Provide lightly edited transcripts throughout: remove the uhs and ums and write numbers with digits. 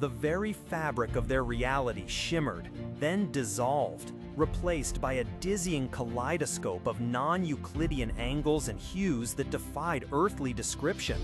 The very fabric of their reality shimmered, then dissolved, replaced by a dizzying kaleidoscope of non-Euclidean angles and hues that defied earthly description.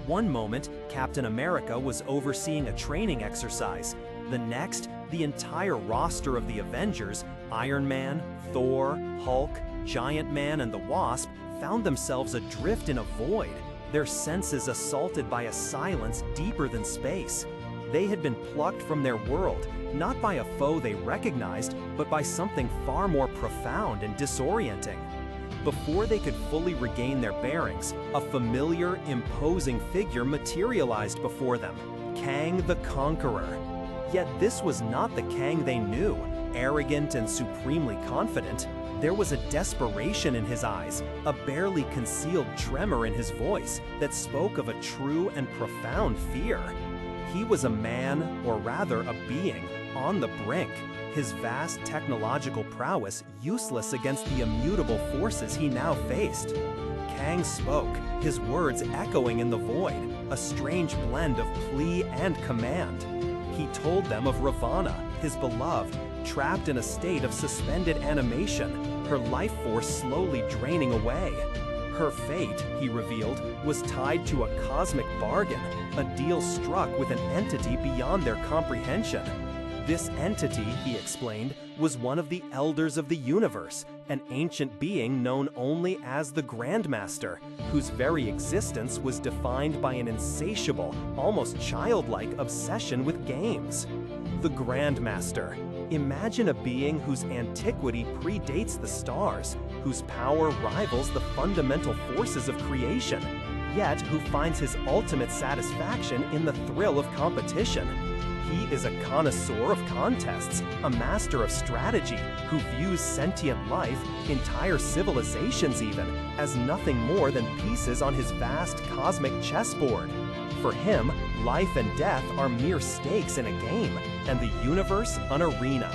One moment, Captain America was overseeing a training exercise. The next, the entire roster of the Avengers, Iron Man, Thor, Hulk, Giant Man, and the Wasp, found themselves adrift in a void, their senses assaulted by a silence deeper than space. They had been plucked from their world, not by a foe they recognized, but by something far more profound and disorienting. Before they could fully regain their bearings, a familiar, imposing figure materialized before them, Kang the Conqueror. Yet this was not the Kang they knew, arrogant and supremely confident. There was a desperation in his eyes, a barely concealed tremor in his voice that spoke of a true and profound fear. He was a man, or rather a being, on the brink, his vast technological prowess useless against the immutable forces he now faced. Kang spoke, his words echoing in the void, a strange blend of plea and command. He told them of Ravonna, his beloved, trapped in a state of suspended animation, her life force slowly draining away. Her fate, he revealed, was tied to a cosmic bargain, a deal struck with an entity beyond their comprehension. This entity, he explained, was one of the elders of the universe, an ancient being known only as the Grandmaster, whose very existence was defined by an insatiable, almost childlike obsession with games. The Grandmaster. Imagine a being whose antiquity predates the stars, whose power rivals the fundamental forces of creation, yet who finds his ultimate satisfaction in the thrill of competition. He is a connoisseur of contests, a master of strategy, who views sentient life, entire civilizations even, as nothing more than pieces on his vast cosmic chessboard. For him, life and death are mere stakes in a game, and the universe an arena.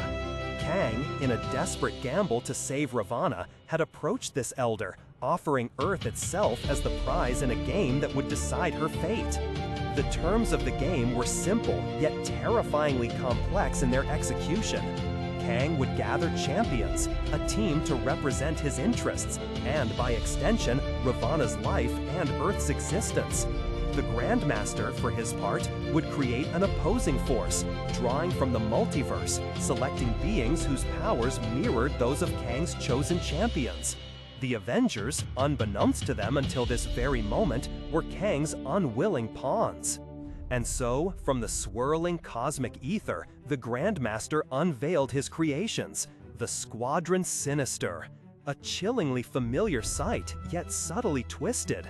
Kang, in a desperate gamble to save Ravonna, had approached this elder, offering Earth itself as the prize in a game that would decide her fate. The terms of the game were simple, yet terrifyingly complex in their execution. Kang would gather champions, a team to represent his interests, and by extension, Ravonna's life and Earth's existence. The Grandmaster, for his part, would create an opposing force, drawing from the multiverse, selecting beings whose powers mirrored those of Kang's chosen champions. The Avengers, unbeknownst to them until this very moment, were Kang's unwilling pawns. And so, from the swirling cosmic ether, the Grandmaster unveiled his creations, the Squadron Sinister. A chillingly familiar sight, yet subtly twisted.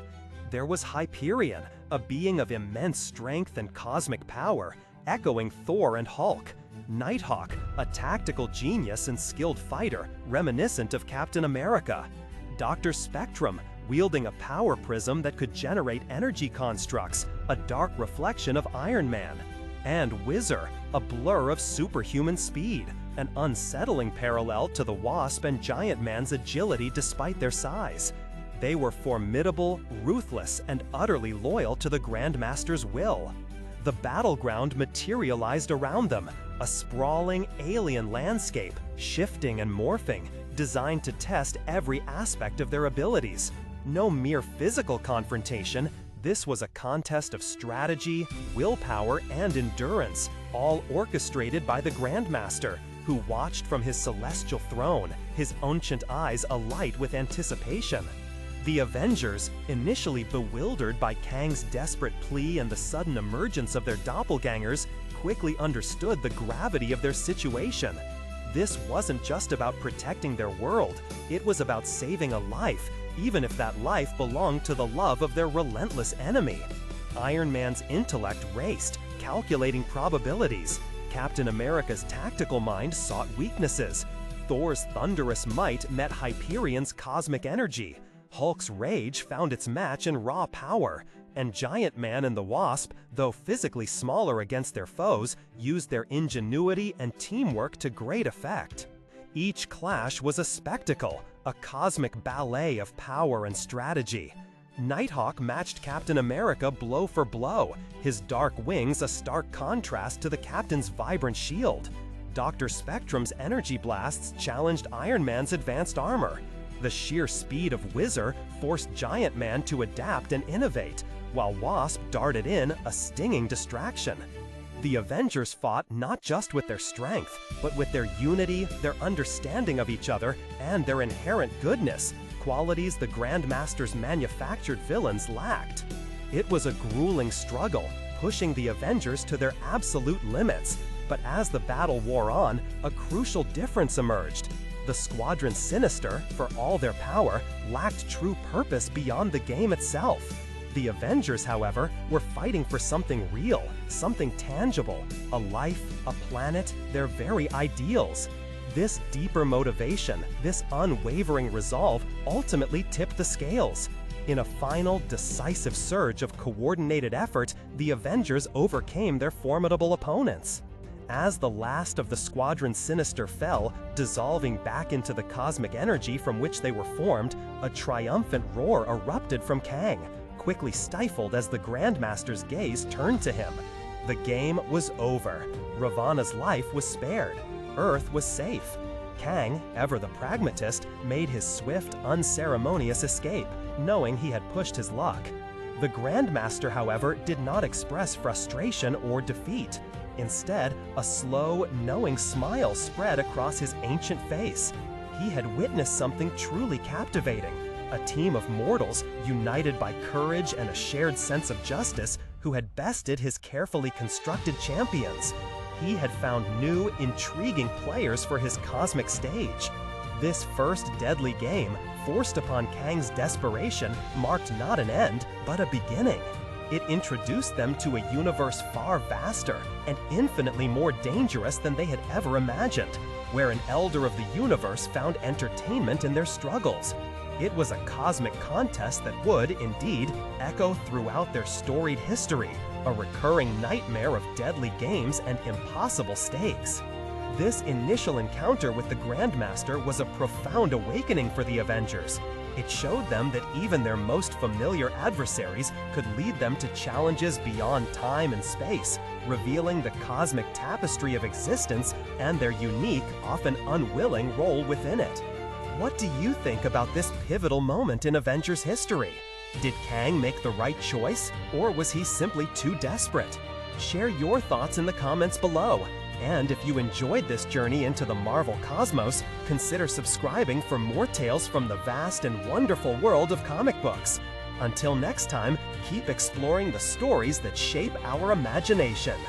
There was Hyperion, a being of immense strength and cosmic power, echoing Thor and Hulk. Nighthawk, a tactical genius and skilled fighter, reminiscent of Captain America. Dr. Spectrum, wielding a power prism that could generate energy constructs, a dark reflection of Iron Man. And Whizzer, a blur of superhuman speed, an unsettling parallel to the Wasp and Giant Man's agility despite their size. They were formidable, ruthless, and utterly loyal to the Grandmaster's will. The battleground materialized around them, a sprawling alien landscape, shifting and morphing, designed to test every aspect of their abilities. No mere physical confrontation, this was a contest of strategy, willpower, and endurance, all orchestrated by the Grandmaster, who watched from his celestial throne, his ancient eyes alight with anticipation. The Avengers, initially bewildered by Kang's desperate plea and the sudden emergence of their doppelgangers, quickly understood the gravity of their situation. This wasn't just about protecting their world, it was about saving a life, even if that life belonged to the love of their relentless enemy. Iron Man's intellect raced, calculating probabilities. Captain America's tactical mind sought weaknesses. Thor's thunderous might met Hyperion's cosmic energy. Hulk's rage found its match in raw power, and Giant Man and the Wasp, though physically smaller against their foes, used their ingenuity and teamwork to great effect. Each clash was a spectacle, a cosmic ballet of power and strategy. Nighthawk matched Captain America blow for blow, his dark wings a stark contrast to the Captain's vibrant shield. Dr. Spectrum's energy blasts challenged Iron Man's advanced armor. The sheer speed of Whizzer forced Giant Man to adapt and innovate, while Wasp darted in, a stinging distraction. The Avengers fought not just with their strength, but with their unity, their understanding of each other, and their inherent goodness, qualities the Grandmaster's manufactured villains lacked. It was a grueling struggle, pushing the Avengers to their absolute limits. But as the battle wore on, a crucial difference emerged. The Squadron Sinister, for all their power, lacked true purpose beyond the game itself. The Avengers, however, were fighting for something real, something tangible, a life, a planet, their very ideals. This deeper motivation, this unwavering resolve, ultimately tipped the scales. In a final, decisive surge of coordinated effort, the Avengers overcame their formidable opponents. As the last of the Squadron Sinister fell, dissolving back into the cosmic energy from which they were formed, a triumphant roar erupted from Kang, quickly stifled as the Grandmaster's gaze turned to him. The game was over. Ravana's life was spared. Earth was safe. Kang, ever the pragmatist, made his swift, unceremonious escape, knowing he had pushed his luck. The Grandmaster, however, did not express frustration or defeat. Instead, a slow, knowing smile spread across his ancient face. He had witnessed something truly captivating. A team of mortals, united by courage and a shared sense of justice, who had bested his carefully constructed champions. He had found new, intriguing players for his cosmic stage. This first deadly game, forced upon Kang's desperation, marked not an end, but a beginning. It introduced them to a universe far vaster and infinitely more dangerous than they had ever imagined, where an elder of the universe found entertainment in their struggles. It was a cosmic contest that would, indeed, echo throughout their storied history, a recurring nightmare of deadly games and impossible stakes. This initial encounter with the Grandmaster was a profound awakening for the Avengers. It showed them that even their most familiar adversaries could lead them to challenges beyond time and space, revealing the cosmic tapestry of existence and their unique, often unwilling role within it. What do you think about this pivotal moment in Avengers history? Did Kang make the right choice, or was he simply too desperate? Share your thoughts in the comments below. And if you enjoyed this journey into the Marvel cosmos, consider subscribing for more tales from the vast and wonderful world of comic books. Until next time, keep exploring the stories that shape our imagination.